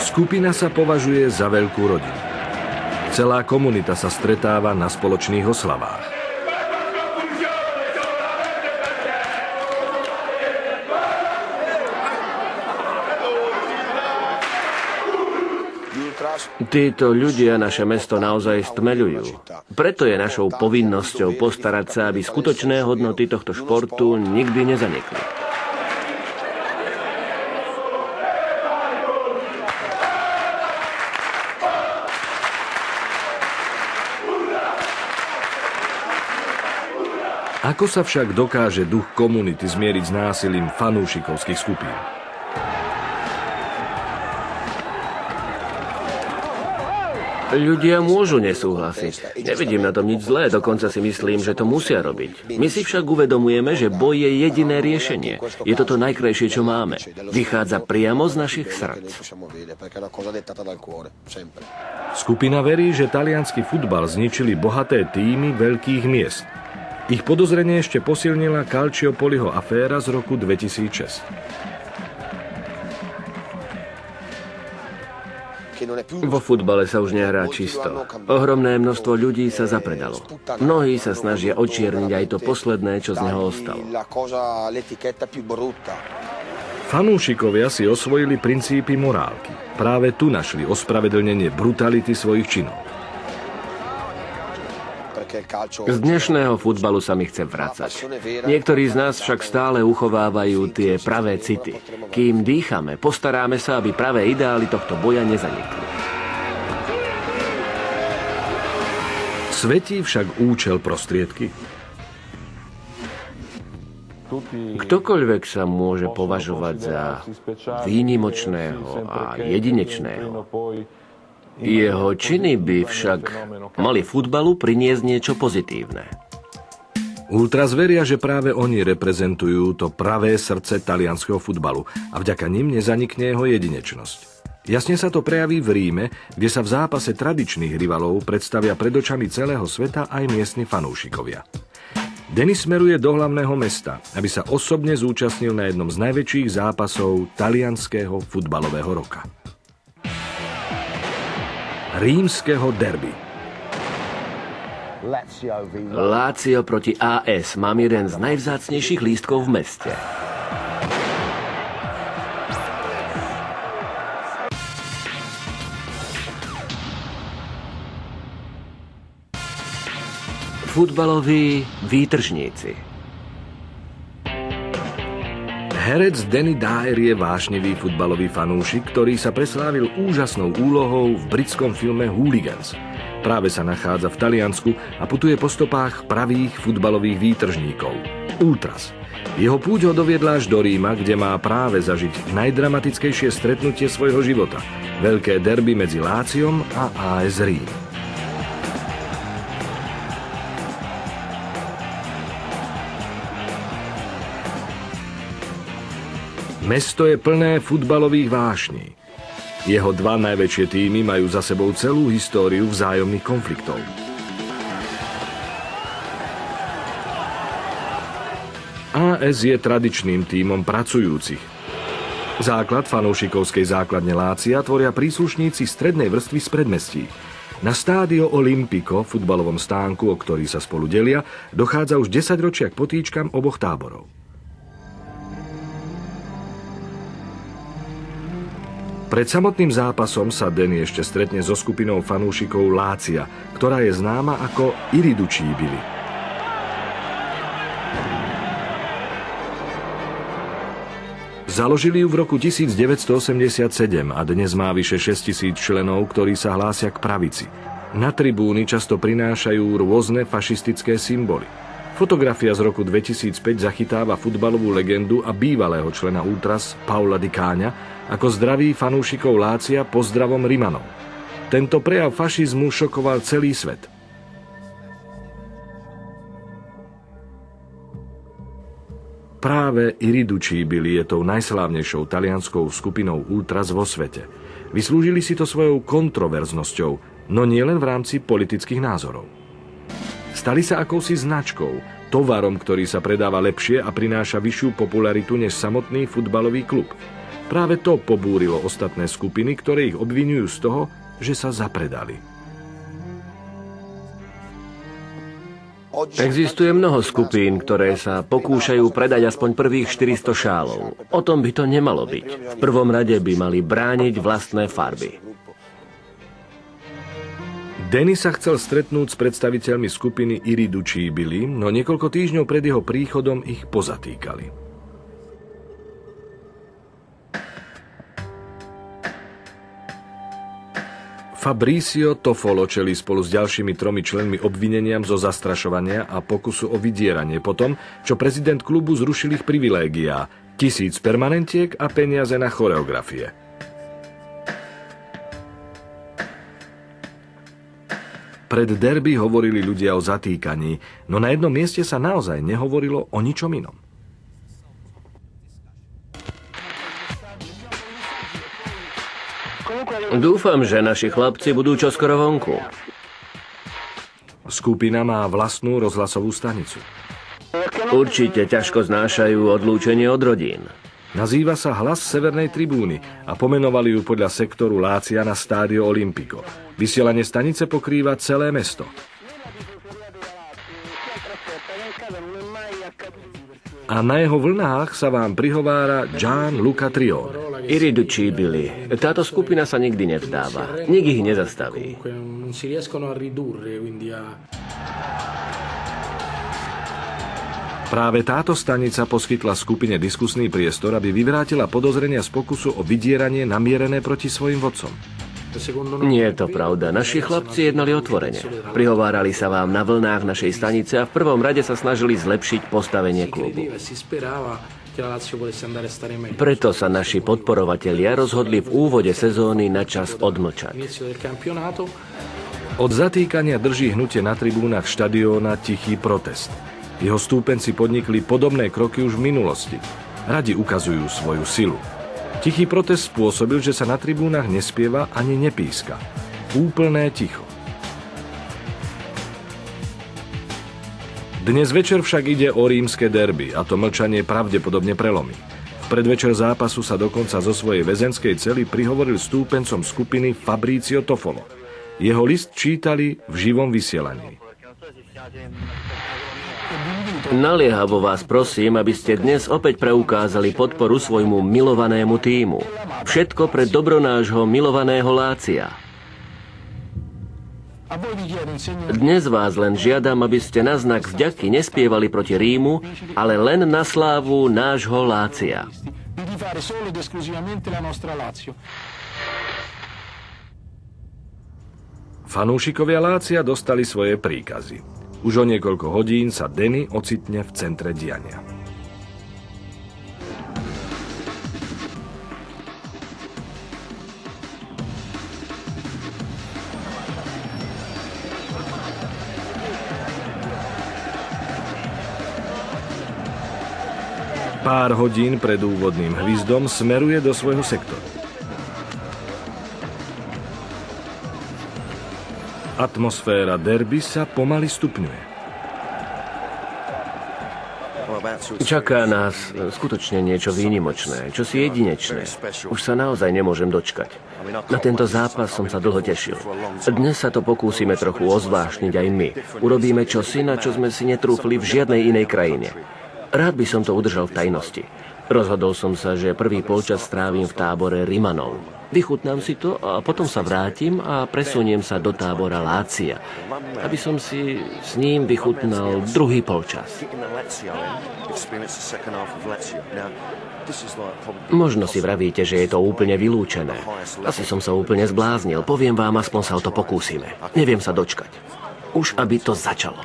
Skupina sa považuje za veľkú rodinu. Celá komunita sa stretáva na spoločných oslavách. Títo ľudia naše mesto naozaj stmeľujú. Preto je našou povinnosťou postarať sa, aby skutočné hodnoty tohto športu nikdy nezanikli. Ako sa však dokáže duch komunity zmieriť s násilím fanúšikovských skupín? Ľudia môžu nesúhlasiť. Nevidím na tom nič zlé, dokonca si myslím, že to musia robiť. My si však uvedomujeme, že boj je jediné riešenie. Je to to najkrajšie, čo máme. Vychádza priamo z našich srdc. Skupina verí, že taliansky futbal zničili bohaté tímy veľkých miest. Ich podozrenie ešte posilnila Calciopoliho aféra z roku 2006. Vo futbale sa už nehrá čisto. Ohromné množstvo ľudí sa zapredalo. Mnohí sa snažia očierniť aj to posledné, čo z neho ostalo. Fanúšikovia si osvojili princípy morálky. Práve tu našli ospravedlnenie brutality svojich činov. Z dnešného futbalu sa mi chce vracať. Niektorí z nás však stále uchovávajú tie pravé city. Kým dýchame, postaráme sa, aby pravé ideály tohto boja nezanikli. Svetí však účel prostriedky? Ktokoľvek sa môže považovať za výnimočného a jedinečného. Jeho činy by však mali futbalu priniesť niečo pozitívne. Ultras veria, že práve oni reprezentujú to pravé srdce talianskeho futbalu a vďaka nim nezanikne jeho jedinečnosť. Jasne sa to prejaví v Ríme, kde sa v zápase tradičných rivalov predstavia pred očami celého sveta aj miestni fanúšikovia. Denis smeruje do hlavného mesta, aby sa osobne zúčastnil na jednom z najväčších zápasov talianskeho futbalového roka. Rímskeho derby. Lazio proti AS. Mám jeden z najvzácnejších lístkov v meste. Futbaloví výtržníci. Herec Danny Dyer je vášnivý futbalový fanúšik, ktorý sa preslávil úžasnou úlohou v britskom filme Hooligans. Práve sa nachádza v Taliansku a putuje po stopách pravých futbalových výtržníkov. Ultras. Jeho púť ho doviedla až do Ríma, kde má práve zažiť najdramatickejšie stretnutie svojho života. Veľké derby medzi Láciom a AS Rím. Mesto je plné futbalových vášní. Jeho dva najväčšie tímy majú za sebou celú históriu vzájomných konfliktov. AS je tradičným tímom pracujúcich. Základ fanúšikovskej základne Lácia tvoria príslušníci strednej vrstvy z predmestí. Na Stadio Olimpico, futbalovom stánku, o ktorý sa spolu delia, dochádza už 10 ročia k potýčkam oboch táborov. Pred samotným zápasom sa Danny ešte stretne so skupinou fanúšikov Lácia, ktorá je známa ako Irriducibili. Založili ju v roku 1987 a dnes má vyše 6 000 členov, ktorí sa hlásia k pravici. Na tribúny často prinášajú rôzne fašistické symboly. Fotografia z roku 2005 zachytáva futbalovú legendu a bývalého člena Ultras Paula Di Cagna ako zdraví fanúšikov Lácia pozdravom Rimanov. Tento prejav fašizmu šokoval celý svet. Práve Irriducibili je tou najslávnejšou talianskou skupinou Ultras vo svete. Vyslúžili si to svojou kontroverznosťou, no nie len v rámci politických názorov. Stali sa akousi značkou, tovarom, ktorý sa predáva lepšie a prináša vyššiu popularitu než samotný futbalový klub. Práve to pobúrilo ostatné skupiny, ktoré ich obviňujú z toho, že sa zapredali. Existuje mnoho skupín, ktoré sa pokúšajú predať aspoň prvých 400 šálov. O tom by to nemalo byť. V prvom rade by mali brániť vlastné farby. Denny sa chcel stretnúť s predstaviteľmi skupiny Irriducibili, no niekoľko týždňov pred jeho príchodom ich pozatýkali. Fabrizio Toffolo čelí spolu s ďalšími 3 členmi obvineniam zo zastrašovania a pokusu o vydieranie potom, čo prezident klubu zrušil ich privilégiá, 1000 permanentiek a peniaze na choreografie. Pred derby hovorili ľudia o zatýkaní, no na jednom mieste sa naozaj nehovorilo o ničom inom. Dúfam, že naši chlapci budú čoskoro vonku. Skupina má vlastnú rozhlasovú stanicu. Určite ťažko znášajú odlúčenie od rodín. Nazýva sa Hlas Severnej tribúny a pomenovali ju podľa sektoru Lácia na Stadio Olimpico. Vysielanie stanice pokrýva celé mesto. A na jeho vlnách sa vám prihovára Gianluca Trione. Irriducibili. Táto skupina sa nikdy nevzdáva. Nik ich nezastaví. Práve táto stanica poskytla skupine diskusný priestor, aby vyvrátila podozrenia z pokusu o vydieranie namierené proti svojim vodcom. Nie je to pravda. Naši chlapci jednali otvorene. Prihovárali sa vám na vlnách našej stanice a v prvom rade sa snažili zlepšiť postavenie klubu. Preto sa naši podporovatelia rozhodli v úvode sezóny na čas odmlčať. Od zatýkania drží hnutie na tribúnach štadióna tichý protest. Jeho stúpenci podnikli podobné kroky už v minulosti. Radi ukazujú svoju silu. Tichý protest spôsobil, že sa na tribúnach nespieva ani nepíska. Úplné ticho. Dnes večer však ide o rímske derby a to mlčanie pravdepodobne prelomí. V predvečer zápasu sa dokonca zo svojej väzenskej cely prihovoril stúpencom skupiny Fabrizio Toffolo. Jeho list čítali v živom vysielaní. Naliehavo vás prosím, aby ste dnes opäť preukázali podporu svojmu milovanému tímu. Všetko pre dobro nášho milovaného Lácia. Dnes vás len žiadam, aby ste na znak vďaky nespievali proti Rímu, ale len na slávu nášho Lácia. Fanúšikovia Lácia dostali svoje príkazy. Už o niekoľko hodín sa Denny ocitne v centre diania. Pár hodín pred úvodným hvizdom smeruje do svojho sektoru. Atmosféra derby sa pomaly stupňuje. Čaká nás skutočne niečo výnimočné, čosi jedinečné. Už sa naozaj nemôžem dočkať. Na tento zápas som sa dlho tešil. Dnes sa to pokúsime trochu ozvášniť aj my. Urobíme čosi, na čo sme si netrúfli v žiadnej inej krajine. Rád by som to udržal v tajnosti. Rozhodol som sa, že prvý polčas strávim v tábore Rimanov. Vychutnám si to a potom sa vrátim a presuniem sa do tábora Lácia, aby som si s ním vychutnal druhý polčas. Možno si vravíte, že je to úplne vylúčené. Asi som sa úplne zbláznil. Poviem vám, aspoň sa o to pokúsime. Neviem sa dočkať. Už aby to začalo.